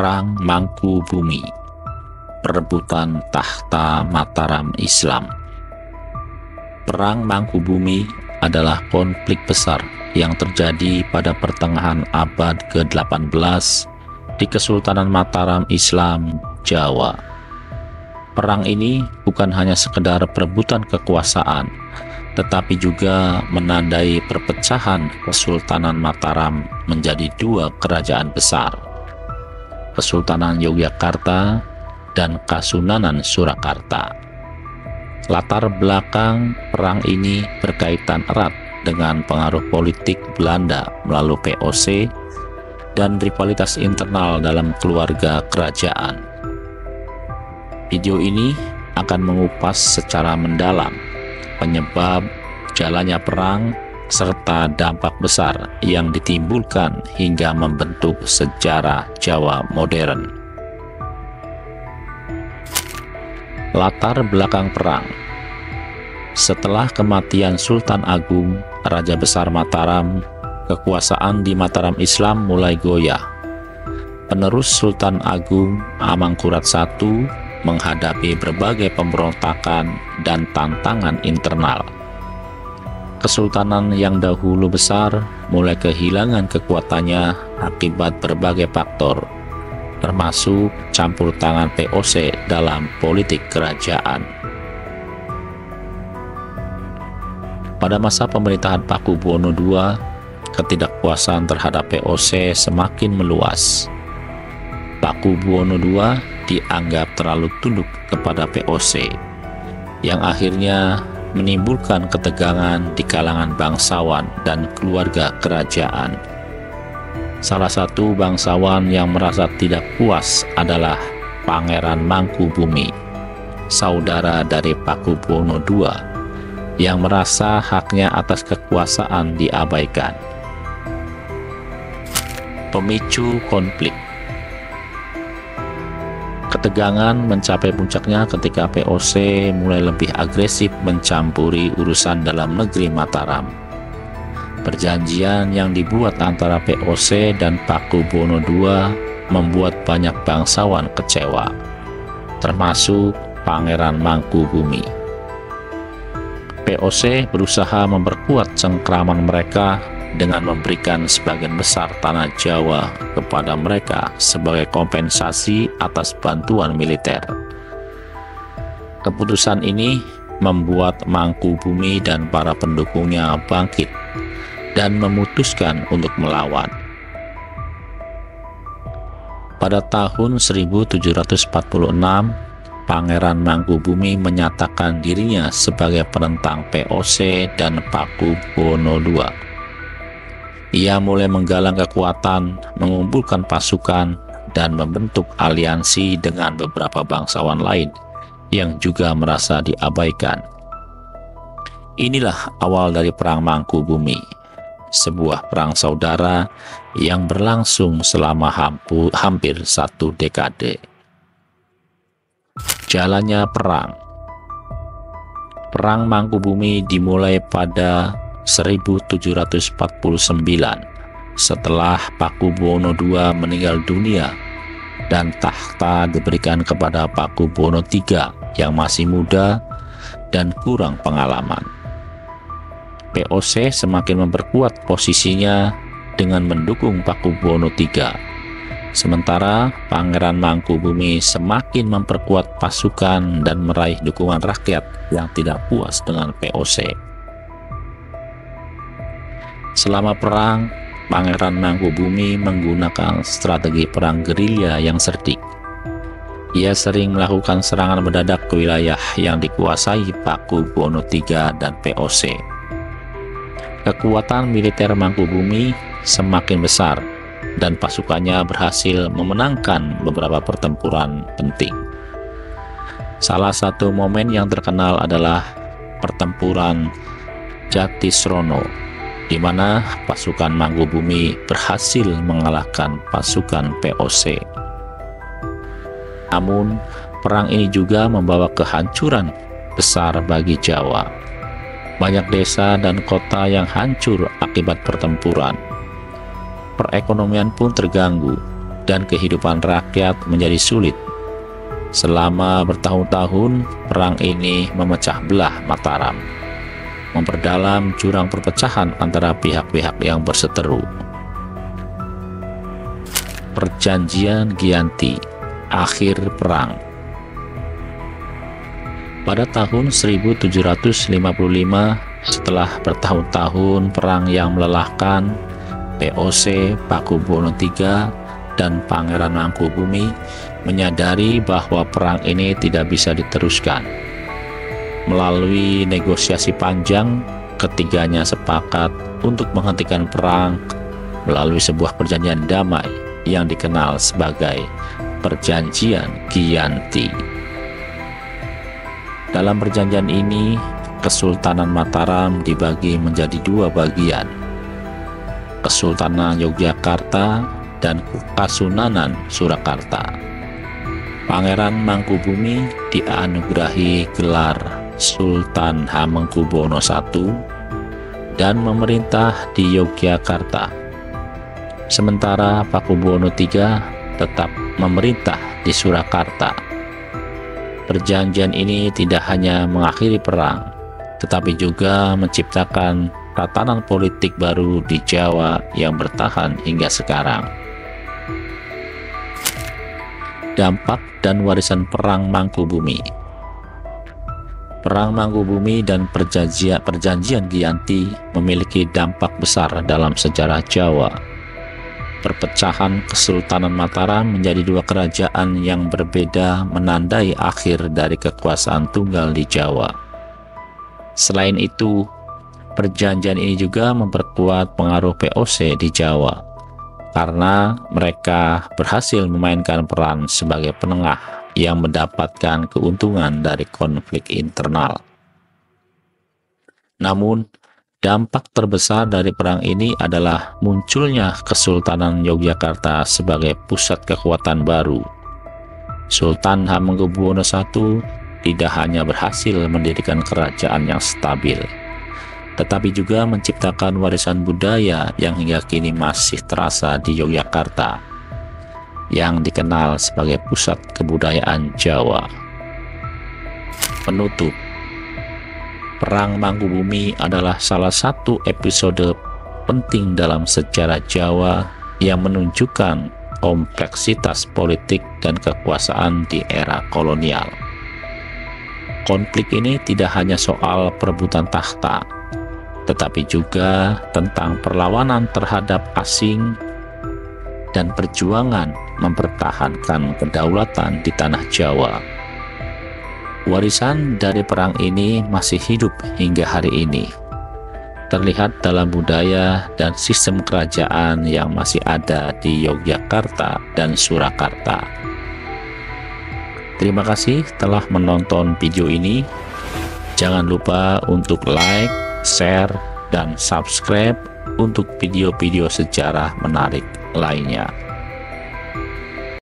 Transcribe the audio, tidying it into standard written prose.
Perang Mangkubumi, perebutan tahta Mataram Islam. Perang Mangkubumi adalah konflik besar yang terjadi pada pertengahan abad ke-18 di Kesultanan Mataram Islam, Jawa. Perang ini bukan hanya sekedar perebutan kekuasaan, tetapi juga menandai perpecahan Kesultanan Mataram menjadi dua kerajaan besar, Kesultanan Yogyakarta dan Kasunanan Surakarta. Latar belakang perang ini berkaitan erat dengan pengaruh politik Belanda melalui VOC dan rivalitas internal dalam keluarga kerajaan. Video ini akan mengupas secara mendalam penyebab jalannya perang serta dampak besar yang ditimbulkan hingga membentuk sejarah Jawa modern. Latar belakang perang. Setelah kematian Sultan Agung, Raja Besar Mataram, kekuasaan di Mataram Islam mulai goyah. Penerus Sultan Agung, Amangkurat I, menghadapi berbagai pemberontakan dan tantangan internal. Kesultanan yang dahulu besar mulai kehilangan kekuatannya akibat berbagai faktor, termasuk campur tangan VOC dalam politik kerajaan. Pada masa pemerintahan Pakubuwono II, ketidakpuasan terhadap VOC semakin meluas. Pakubuwono II dianggap terlalu tunduk kepada VOC, yang akhirnya menimbulkan ketegangan di kalangan bangsawan dan keluarga kerajaan. Salah satu bangsawan yang merasa tidak puas adalah Pangeran Mangkubumi, saudara dari Pakubuwono II, yang merasa haknya atas kekuasaan diabaikan. Pemicu konflik. Ketegangan mencapai puncaknya ketika VOC mulai lebih agresif mencampuri urusan dalam negeri Mataram. Perjanjian yang dibuat antara VOC dan Pakubuwono II membuat banyak bangsawan kecewa, termasuk Pangeran Mangkubumi. VOC berusaha memperkuat cengkraman mereka dengan memberikan sebagian besar tanah Jawa kepada mereka sebagai kompensasi atas bantuan militer. Keputusan ini membuat Mangkubumi dan para pendukungnya bangkit dan memutuskan untuk melawan. Pada tahun 1746, Pangeran Mangkubumi menyatakan dirinya sebagai penentang VOC dan Pakubuwono II. Ia mulai menggalang kekuatan, mengumpulkan pasukan, dan membentuk aliansi dengan beberapa bangsawan lain yang juga merasa diabaikan. Inilah awal dari Perang Mangkubumi, sebuah perang saudara yang berlangsung selama hampir 1 dekade. Jalannya perang. Perang Mangkubumi dimulai pada 1749 setelah Pakubuwono II meninggal dunia dan tahta diberikan kepada Pakubuwono III yang masih muda dan kurang pengalaman. VOC semakin memperkuat posisinya dengan mendukung Pakubuwono III, sementara Pangeran Mangkubumi semakin memperkuat pasukan dan meraih dukungan rakyat yang tidak puas dengan VOC. Selama perang, Pangeran Mangkubumi menggunakan strategi perang gerilya yang cerdik. Ia sering melakukan serangan mendadak ke wilayah yang dikuasai Pakubuwono III dan VOC. Kekuatan militer Mangkubumi semakin besar dan pasukannya berhasil memenangkan beberapa pertempuran penting. Salah satu momen yang terkenal adalah pertempuran Jatisrono, di mana pasukan Mangkubumi berhasil mengalahkan pasukan VOC. Namun, perang ini juga membawa kehancuran besar bagi Jawa. Banyak desa dan kota yang hancur akibat pertempuran. Perekonomian pun terganggu, dan kehidupan rakyat menjadi sulit. Selama bertahun-tahun, perang ini memecah belah Mataram, memperdalam jurang perpecahan antara pihak-pihak yang berseteru. Perjanjian Giyanti, akhir perang. Pada tahun 1755, setelah bertahun-tahun perang yang melelahkan, VOC Pakubuwono III dan Pangeran Mangkubumi menyadari bahwa perang ini tidak bisa diteruskan. Melalui negosiasi panjang, ketiganya sepakat untuk menghentikan perang melalui sebuah perjanjian damai yang dikenal sebagai Perjanjian Giyanti. Dalam perjanjian ini, Kesultanan Mataram dibagi menjadi dua bagian, Kesultanan Yogyakarta dan Kasunanan Surakarta. Pangeran Mangkubumi dianugerahi gelar Sultan Hamengkubuwono I dan memerintah di Yogyakarta. Sementara Pakubuwono III tetap memerintah di Surakarta. Perjanjian ini tidak hanya mengakhiri perang, tetapi juga menciptakan tatanan politik baru di Jawa yang bertahan hingga sekarang. Dampak dan warisan Perang Mangkubumi. Perang Mangkubumi dan Perjanjian Giyanti memiliki dampak besar dalam sejarah Jawa. Perpecahan Kesultanan Mataram menjadi dua kerajaan yang berbeda menandai akhir dari kekuasaan tunggal di Jawa. Selain itu, perjanjian ini juga memperkuat pengaruh VOC di Jawa, karena mereka berhasil memainkan peran sebagai penengah yang mendapatkan keuntungan dari konflik internal. Namun, dampak terbesar dari perang ini adalah munculnya Kesultanan Yogyakarta sebagai pusat kekuatan baru. Sultan Hamengkubuwono I tidak hanya berhasil mendirikan kerajaan yang stabil, tetapi juga menciptakan warisan budaya yang hingga kini masih terasa di Yogyakarta, yang dikenal sebagai pusat kebudayaan Jawa. Penutup. Perang Mangkubumi adalah salah satu episode penting dalam sejarah Jawa yang menunjukkan kompleksitas politik dan kekuasaan di era kolonial. Konflik ini tidak hanya soal perebutan tahta, tetapi juga tentang perlawanan terhadap asing dan perjuangan mempertahankan kedaulatan di tanah Jawa. Warisan dari perang ini masih hidup hingga hari ini, terlihat dalam budaya dan sistem kerajaan yang masih ada di Yogyakarta dan Surakarta. Terima kasih telah menonton video ini. Jangan lupa untuk like, share, dan subscribe untuk video-video sejarah menarik lainnya.